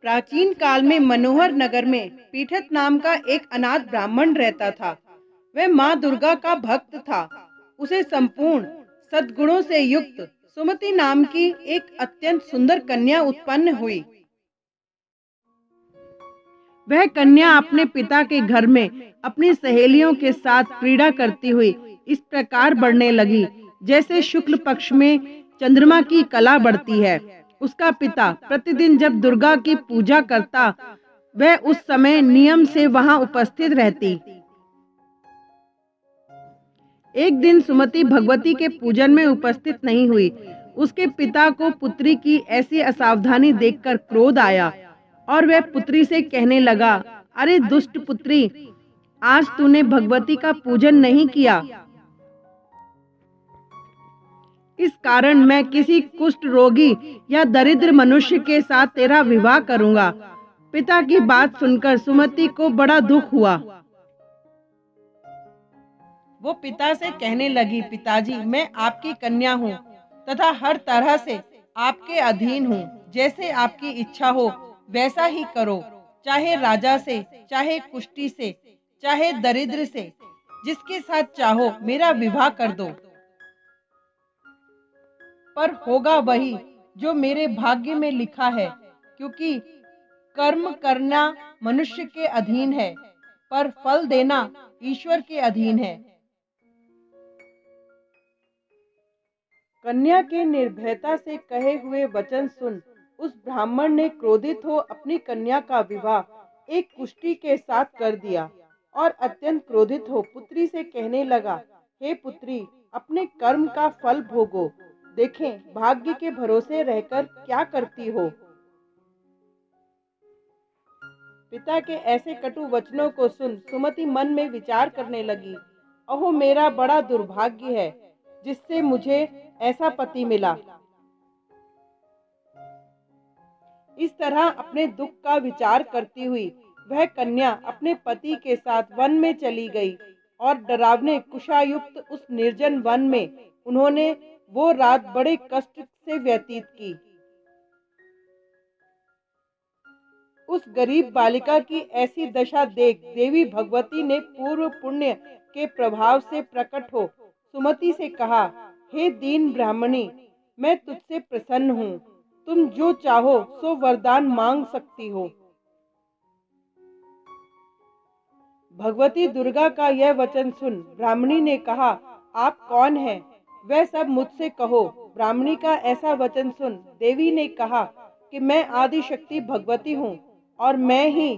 प्राचीन काल में मनोहर नगर में पीठत नाम का एक अनाथ ब्राह्मण रहता था। वह माँ दुर्गा का भक्त था। उसे संपूर्ण सद्गुणों से युक्त सुमति नाम की एक अत्यंत सुंदर कन्या उत्पन्न हुई। वह कन्या अपने पिता के घर में अपनी सहेलियों के साथ क्रीड़ा करती हुई इस प्रकार बढ़ने लगी जैसे शुक्ल पक्ष में चंद्रमा की कला बढ़ती है। उसका पिता प्रतिदिन जब दुर्गा की पूजा करता, वह उस समय नियम से वहां उपस्थित रहती। एक दिन सुमति भगवती के पूजन में उपस्थित नहीं हुई। उसके पिता को पुत्री की ऐसी असावधानी देखकर क्रोध आया और वह पुत्री से कहने लगा, अरे दुष्ट पुत्री, आज तूने भगवती का पूजन नहीं किया। इस कारण मैं किसी कुष्ठ रोगी या दरिद्र मनुष्य के साथ तेरा विवाह करूंगा। पिता की बात सुनकर सुमति को बड़ा दुख हुआ। वो पिता से कहने लगी, पिताजी, मैं आपकी कन्या हूँ तथा हर तरह से आपके अधीन हूँ। जैसे आपकी इच्छा हो वैसा ही करो, चाहे राजा से, चाहे कुष्ठी से, चाहे दरिद्र से, जिसके साथ चाहो मेरा विवाह कर दो। पर होगा वही जो मेरे भाग्य में लिखा है, क्योंकि कर्म करना मनुष्य के अधीन है, पर फल देना ईश्वर के अधीन है। कन्या के निर्भयता से कहे हुए वचन सुन उस ब्राह्मण ने क्रोधित हो अपनी कन्या का विवाह एक कुष्ठी के साथ कर दिया और अत्यंत क्रोधित हो पुत्री से कहने लगा, हे पुत्री, अपने कर्म का फल भोगो। देखें भाग्य के भरोसे रहकर क्या करती हो। पिता के ऐसे कटु वचनों को सुन सुमति मन में विचार करने लगी, अहो मेरा बड़ा दुर्भाग्य है जिससे मुझे ऐसा पति मिला। इस तरह अपने दुख का विचार करती हुई वह कन्या अपने पति के साथ वन में चली गई और डरावने कुशायुक्त उस निर्जन वन में उन्होंने वो रात बड़े कष्ट से व्यतीत की। उस गरीब बालिका की ऐसी दशा देख देवी भगवती ने पूर्व पुण्य के प्रभाव से प्रकट हो सुमति से कहा, हे दीन ब्राह्मणी, मैं तुझसे प्रसन्न हूँ। तुम जो चाहो सो वरदान मांग सकती हो। भगवती दुर्गा का यह वचन सुन ब्राह्मणी ने कहा, आप कौन हैं? वह सब मुझसे कहो। ब्राह्मणी का ऐसा वचन सुन देवी ने कहा कि मैं आदि शक्ति भगवती हूँ और मैं ही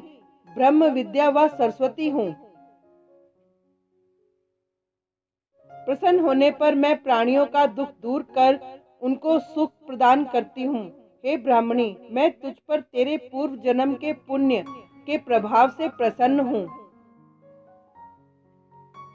ब्रह्म विद्या व सरस्वती हूँ। प्रसन्न होने पर मैं प्राणियों का दुख दूर कर उनको सुख प्रदान करती हूँ। हे ब्राह्मणी, मैं तुझ पर तेरे पूर्व जन्म के पुण्य के प्रभाव से प्रसन्न हूँ।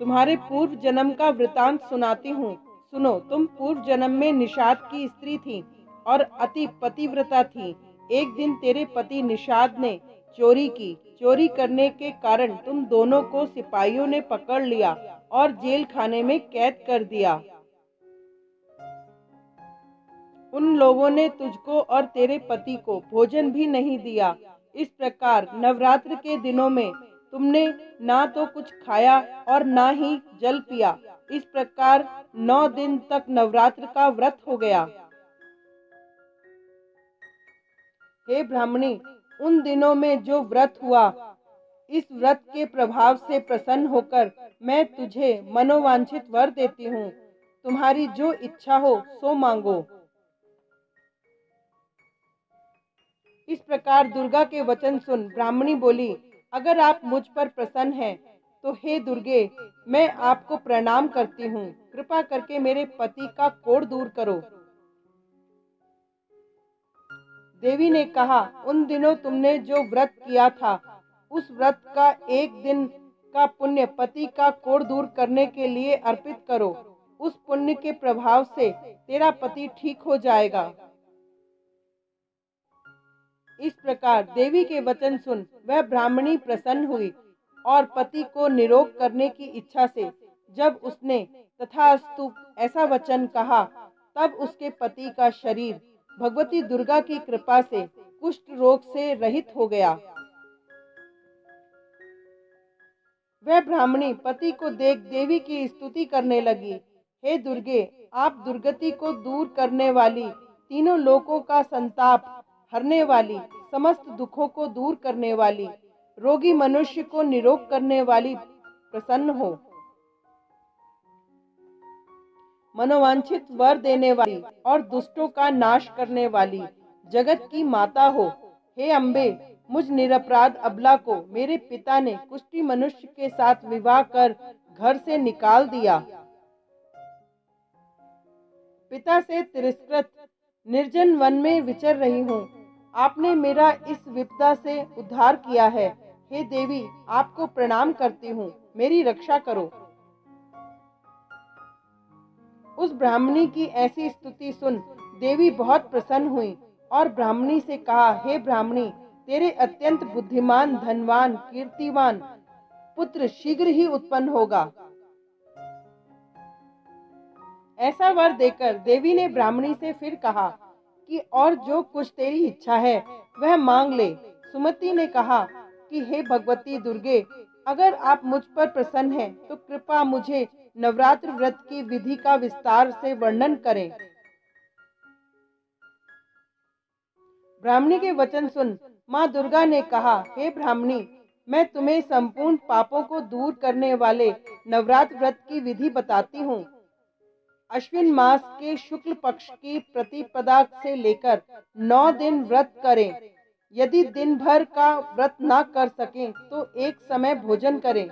तुम्हारे पूर्व जन्म का वृतांत सुनाती हूँ। सुनो, तुम पूर्व जन्म में निषाद की स्त्री थी और अति पतिव्रता थी। एक दिन तेरे पति निषाद ने चोरी की। चोरी करने के कारण तुम दोनों को सिपाहियों ने पकड़ लिया और जेल खाने में कैद कर दिया। उन लोगों ने तुझको और तेरे पति को भोजन भी नहीं दिया। इस प्रकार नवरात्र के दिनों में तुमने ना तो कुछ खाया और ना ही जल पिया। इस प्रकार 9 दिन तक नवरात्र का व्रत हो गया। हे ब्राह्मणी, उन दिनों में जो व्रत हुआ, इस व्रत के प्रभाव से प्रसन्न होकर मैं तुझे मनोवांछित वर देती हूँ। तुम्हारी जो इच्छा हो सो मांगो। इस प्रकार दुर्गा के वचन सुन ब्राह्मणी बोली, अगर आप मुझ पर प्रसन्न हैं तो हे दुर्गे, मैं आपको प्रणाम करती हूँ। कृपा करके मेरे पति का कोढ़ दूर करो। देवी ने कहा, उन दिनों तुमने जो व्रत किया था, उस व्रत का एक दिन का पुण्य पति का कोढ़ दूर करने के लिए अर्पित करो। उस पुण्य के प्रभाव से तेरा पति ठीक हो जाएगा। इस प्रकार देवी के वचन सुन वह ब्राह्मणी प्रसन्न हुई और पति को निरोग करने की इच्छा से जब उसने तथास्तु ऐसा वचन कहा, तब उसके पति का शरीर भगवती दुर्गा की कृपा से कुष्ठ रोग से रहित हो गया। वह ब्राह्मणी पति को देख देवी की स्तुति करने लगी। हे दुर्गे, आप दुर्गति को दूर करने वाली, तीनों लोकों का संताप हरने वाली, समस्त दुखों को दूर करने वाली, रोगी मनुष्य को निरोग करने वाली प्रसन्न हो, मनोवांछित वर देने वाली और दुष्टों का नाश करने वाली जगत की माता हो। हे अम्बे, मुझ निरपराध अबला को मेरे पिता ने कुष्ठी मनुष्य के साथ विवाह कर घर से निकाल दिया। पिता से तिरस्कृत निर्जन वन में विचर रही हूँ। आपने मेरा इस विपदा से उद्धार किया है। हे देवी, आपको प्रणाम करती हूँ, मेरी रक्षा करो। उस ब्राह्मणी की ऐसी स्तुति सुन देवी बहुत प्रसन्न हुई और ब्राह्मणी से कहा, हे ब्राह्मणी, तेरे अत्यंत बुद्धिमान, धनवान, कीर्तिवान पुत्र शीघ्र ही उत्पन्न होगा। ऐसा वर देकर देवी ने ब्राह्मणी से फिर कहा कि और जो कुछ तेरी इच्छा है वह मांग ले। सुमति ने कहा कि हे भगवती दुर्गे, अगर आप मुझ पर प्रसन्न हैं तो कृपा मुझे नवरात्र व्रत की विधि का विस्तार से वर्णन करें। ब्राह्मणी के वचन सुन माँ दुर्गा ने कहा, हे ब्राह्मणी, मैं तुम्हें संपूर्ण पापों को दूर करने वाले नवरात्र व्रत की विधि बताती हूँ। अश्विन मास के शुक्ल पक्ष की प्रतिपदा से लेकर 9 दिन व्रत करें। यदि दिन भर का व्रत न कर सकें तो एक समय भोजन करें।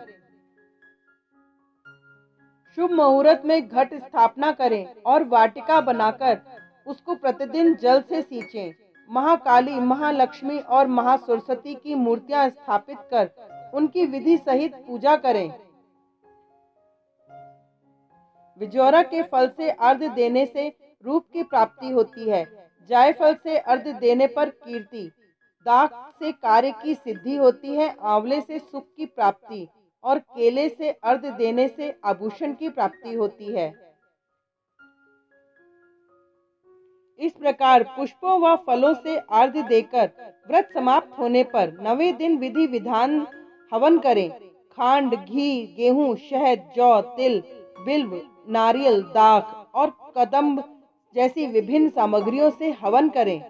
शुभ मुहूर्त में घट स्थापना करें और वाटिका बनाकर उसको प्रतिदिन जल से सींचें। महाकाली, महालक्ष्मी और महासरस्वती की मूर्तियां स्थापित कर उनकी विधि सहित पूजा करें। विजोरा के फल से अर्घ्य देने से रूप की प्राप्ति होती है। जायफल से अर्घ्य देने पर कीर्ति, दाख से कार्य की सिद्धि होती है, आंवले से सुख की प्राप्ति और केले से अर्घ्य देने से आभूषण की प्राप्ति होती है। इस प्रकार पुष्पों व फलों से अर्घ्य देकर व्रत समाप्त होने पर 9वें दिन विधि विधान हवन करें। खांड, घी, गेहूं, शहद, जौ, तिल, बिल्व, नारियल, दाख और कदम्ब जैसी विभिन्न सामग्रियों से हवन करें।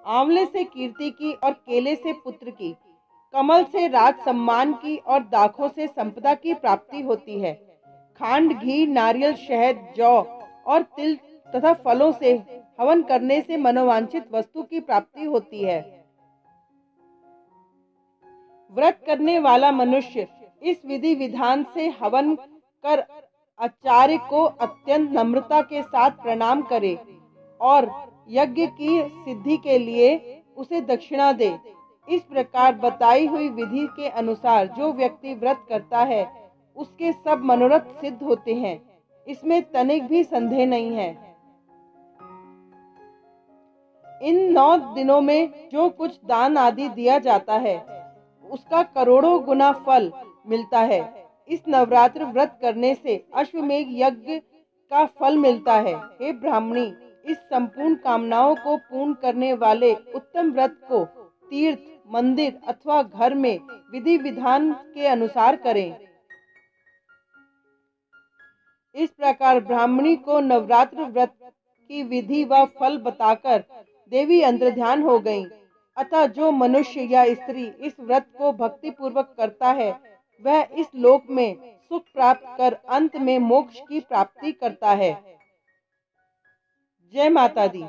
आंवले से कीर्ति की और केले से पुत्र की, कमल से राज सम्मान की और दाखों से संपदा की प्राप्ति होती है। खांड, घी, नारियल, शहद, जौ और तिल तथा फलों से हवन करने से मनोवांछित वस्तु की प्राप्ति होती है। व्रत करने वाला मनुष्य इस विधि विधान से हवन कर आचार्य को अत्यंत नम्रता के साथ प्रणाम करे और यज्ञ की सिद्धि के लिए उसे दक्षिणा दे। इस प्रकार बताई हुई विधि के अनुसार जो व्यक्ति व्रत करता है उसके सब मनोरथ सिद्ध होते हैं। इसमें तनिक भी संदेह नहीं है। इन 9 दिनों में जो कुछ दान आदि दिया जाता है उसका करोड़ों गुना फल मिलता है। इस नवरात्र व्रत करने से अश्वमेघ यज्ञ का फल मिलता है। हे ब्राह्मणी, इस संपूर्ण कामनाओं को पूर्ण करने वाले उत्तम व्रत को तीर्थ, मंदिर अथवा घर में विधि विधान के अनुसार करें। इस प्रकार ब्राह्मणी को नवरात्र व्रत की विधि व फल बताकर देवी अंतर्ध्यान हो गईं। अतः जो मनुष्य या स्त्री इस व्रत को भक्ति पूर्वक करता है वह इस लोक में सुख प्राप्त कर अंत में मोक्ष की प्राप्ति करता है। जय माता दी।